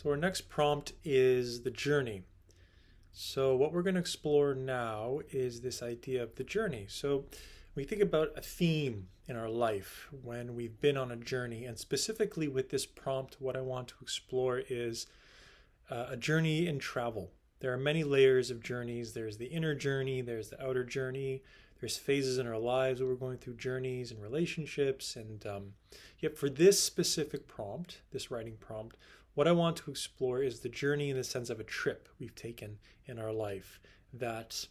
So our next prompt is the journey. So what we're going to explore now is this idea of the journey. So we think about a theme in our life when we've been on a journey, and specifically with this prompt, what I want to explore is a journey in travel. There are many layers of journeys. There's the inner journey, there's the outer journey, there's phases in our lives where we're going through journeys and relationships. And yet for this specific prompt, this writing prompt, what I want to explore is the journey in the sense of a trip we've taken in our life, that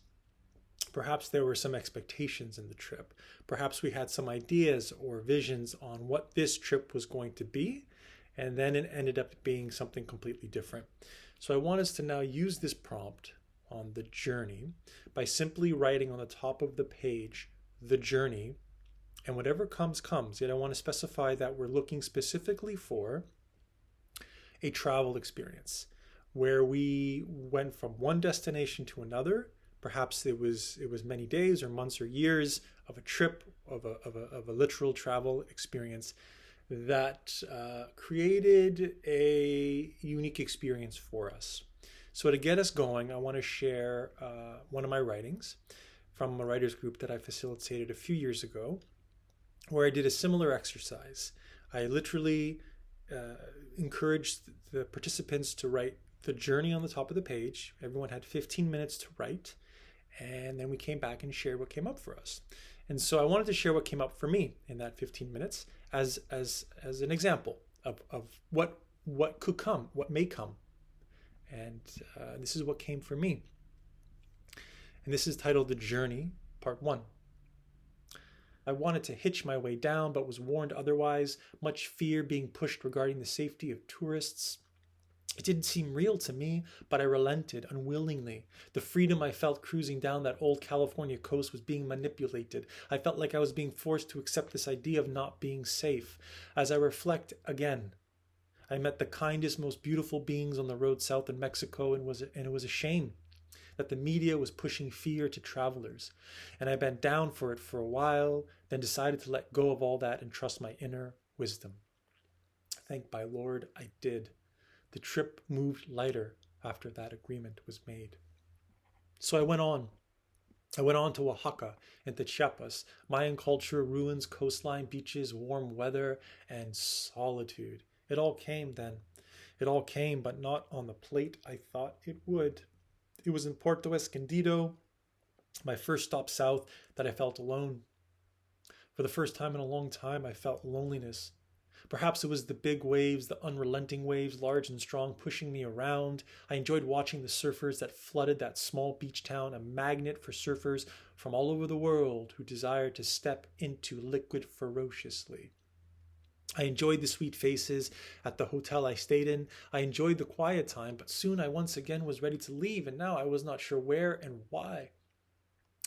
perhaps there were some expectations in the trip. Perhaps we had some ideas or visions on what this trip was going to be, and then it ended up being something completely different. So I want us to now use this prompt on the journey by simply writing on the top of the page, the journey, and whatever comes, comes. Yet I want to specify that we're looking specifically for a travel experience where we went from one destination to another. Perhaps it was many days or months or years of a trip, of a literal travel experience that created a unique experience for us. So to get us going, I want to share one of my writings from a writers group that I facilitated a few years ago, where I did a similar exercise. I literally encouraged the participants to write the journey on the top of the page. Everyone had 15 minutes to write, and then we came back and shared what came up for us. And so I wanted to share what came up for me in that 15 minutes as an example of what could come, what may come. And this is what came for me. And this is titled The Journey, Part 1. I wanted to hitch my way down, but was warned otherwise. Much fear being pushed regarding the safety of tourists. It didn't seem real to me, but I relented unwillingly. The freedom I felt cruising down that old California coast was being manipulated. I felt like I was being forced to accept this idea of not being safe. As I reflect again, I met the kindest, most beautiful beings on the road south in Mexico, and it was a shame that the media was pushing fear to travelers. And I bent down for it for a while, then decided to let go of all that and trust my inner wisdom. Thank my Lord, I did. The trip moved lighter after that agreement was made. So I went on. I went on to Oaxaca and to Chiapas, Mayan culture, ruins, coastline, beaches, warm weather, and solitude. It all came then. It all came, but not on the plate I thought it would. It was in Puerto Escondido, my first stop south, that I felt alone. For the first time in a long time, I felt loneliness. Perhaps it was the big waves, the unrelenting waves, large and strong, pushing me around. I enjoyed watching the surfers that flooded that small beach town, a magnet for surfers from all over the world who desired to step into liquid ferociously. I enjoyed the sweet faces at the hotel I stayed in. I enjoyed the quiet time, but soon I once again was ready to leave, and now I was not sure where and why.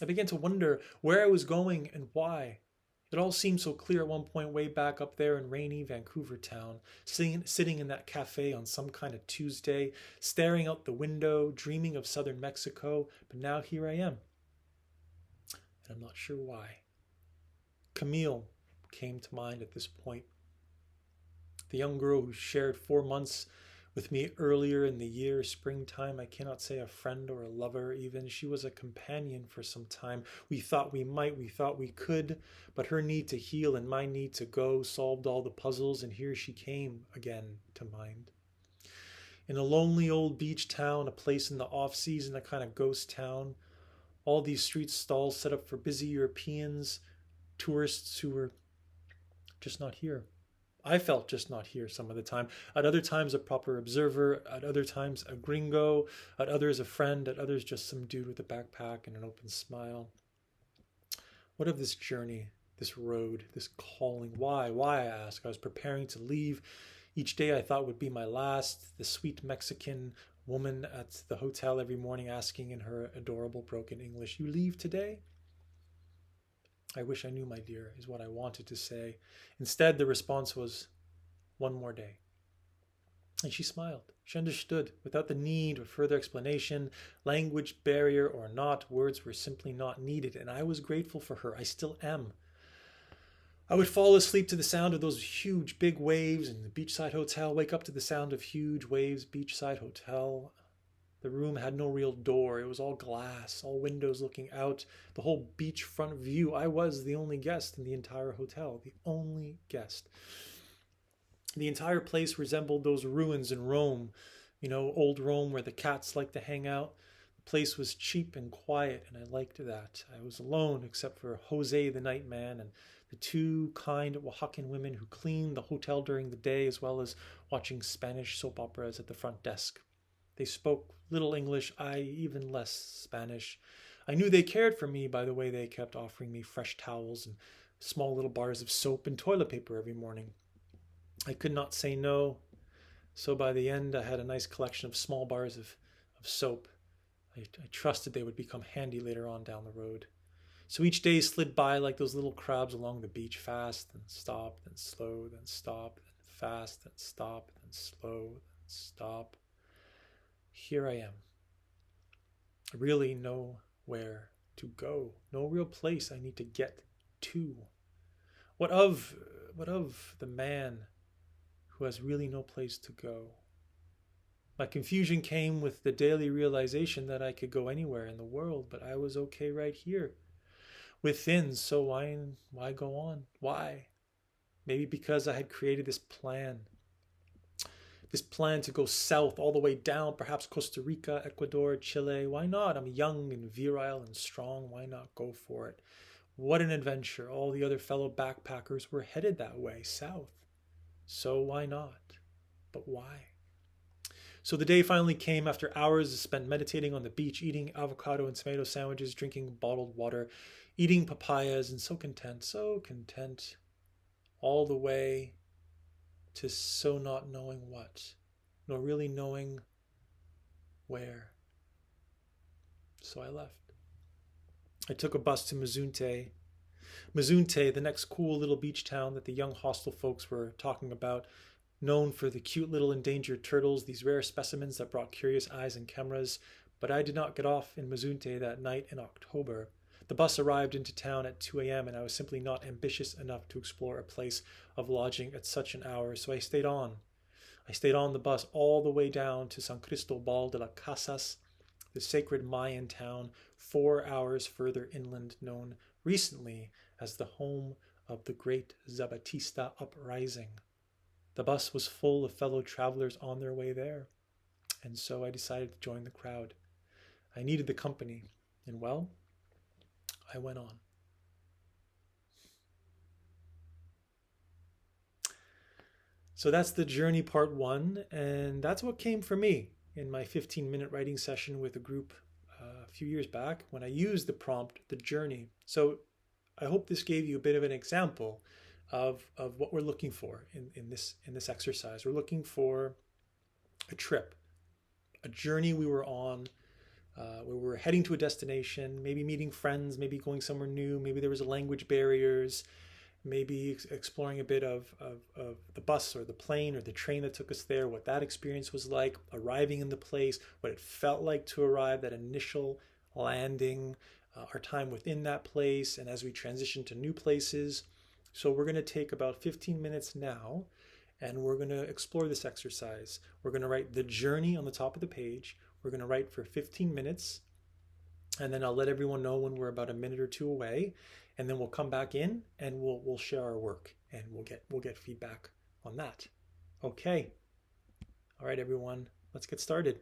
I began to wonder where I was going and why. It all seemed so clear at one point way back up there in rainy Vancouver town, sitting in that cafe on some kind of Tuesday, staring out the window, dreaming of southern Mexico, but now here I am. And I'm not sure why. Camille came to mind at this point. The young girl who shared 4 months with me earlier in the year, springtime. I cannot say a friend or a lover even. She was a companion for some time. We thought we could, but her need to heal and my need to go solved all the puzzles, and here she came again to mind. In a lonely old beach town, a place in the off-season, a kind of ghost town, all these street stalls set up for busy Europeans, tourists who were just not here. I felt just not here some of the time. At other times, a proper observer. At other times, a gringo. At others, a friend. At others, just some dude with a backpack and an open smile. What of this journey, this road, this calling? Why, I ask. I was preparing to leave. Each day I thought would be my last. The sweet Mexican woman at the hotel every morning asking in her adorable broken English, "You leave today?" "I wish I knew, my dear," is what I wanted to say. Instead, the response was, "One more day." And she smiled. She understood, without the need of further explanation, language barrier or not, words were simply not needed, and I was grateful for her. I still am. I would fall asleep to the sound of those huge big waves in the beachside hotel, wake up to the sound of huge waves, beachside hotel. The room had no real door. It was all glass, all windows looking out, the whole beachfront view. I was the only guest in the entire hotel, the only guest. The entire place resembled those ruins in Rome, old Rome where the cats like to hang out. The place was cheap and quiet, and I liked that. I was alone except for Jose the night man and the two kind Oaxacan women who cleaned the hotel during the day, as well as watching Spanish soap operas at the front desk. They spoke little English, I even less Spanish. I knew they cared for me by the way they kept offering me fresh towels and small little bars of soap and toilet paper every morning. I could not say no, so by the end I had a nice collection of small bars of soap. I trusted they would become handy later on down the road. So each day slid by like those little crabs along the beach, fast, then stop, then slow, then stop, then fast, then stop, then slow, then stop. Here I am. Really nowhere to go. No real place I need to get to. What of the man who has really no place to go? My confusion came with the daily realization that I could go anywhere in the world, but I was okay right here within, so why go on? Why? Maybe because I had created this plan to go south all the way down, perhaps Costa Rica, Ecuador, Chile. Why not? I'm young and virile and strong. Why not go for it? What an adventure. All the other fellow backpackers were headed that way, south. So why not? But why? So the day finally came after hours spent meditating on the beach, eating avocado and tomato sandwiches, drinking bottled water, eating papayas, and so content, all the way to so not knowing what, nor really knowing where. So I left. I took a bus to Mazunte. Mazunte, the next cool little beach town that the young hostel folks were talking about, known for the cute little endangered turtles, these rare specimens that brought curious eyes and cameras. But I did not get off in Mazunte that night in October. The bus arrived into town at 2 a.m. and I was simply not ambitious enough to explore a place of lodging at such an hour, so I stayed on. I stayed on the bus all the way down to San Cristobal de las Casas, the sacred Mayan town 4 hours further inland, known recently as the home of the great Zapatista uprising. The bus was full of fellow travelers on their way there, and so I decided to join the crowd. I needed the company, and well, I went on. So that's the journey part one, and that's what came for me in my 15-minute writing session with a group a few years back when I used the prompt, the journey. So I hope this gave you a bit of an example of what we're looking for in this exercise. We're looking for a trip, a journey we were on, where we're heading to a destination, maybe meeting friends, maybe going somewhere new, maybe there was language barriers, maybe exploring a bit of the bus or the plane or the train that took us there, what that experience was like, arriving in the place, what it felt like to arrive, that initial landing, our time within that place, and as we transition to new places. So we're going to take about 15 minutes now, and we're going to explore this exercise. We're going to write the journey on the top of the page. We're going to write for 15 minutes, and then I'll let everyone know when we're about a minute or two away, and then we'll come back in and we'll share our work, and we'll get feedback on that. Okay. All right, everyone, let's get started.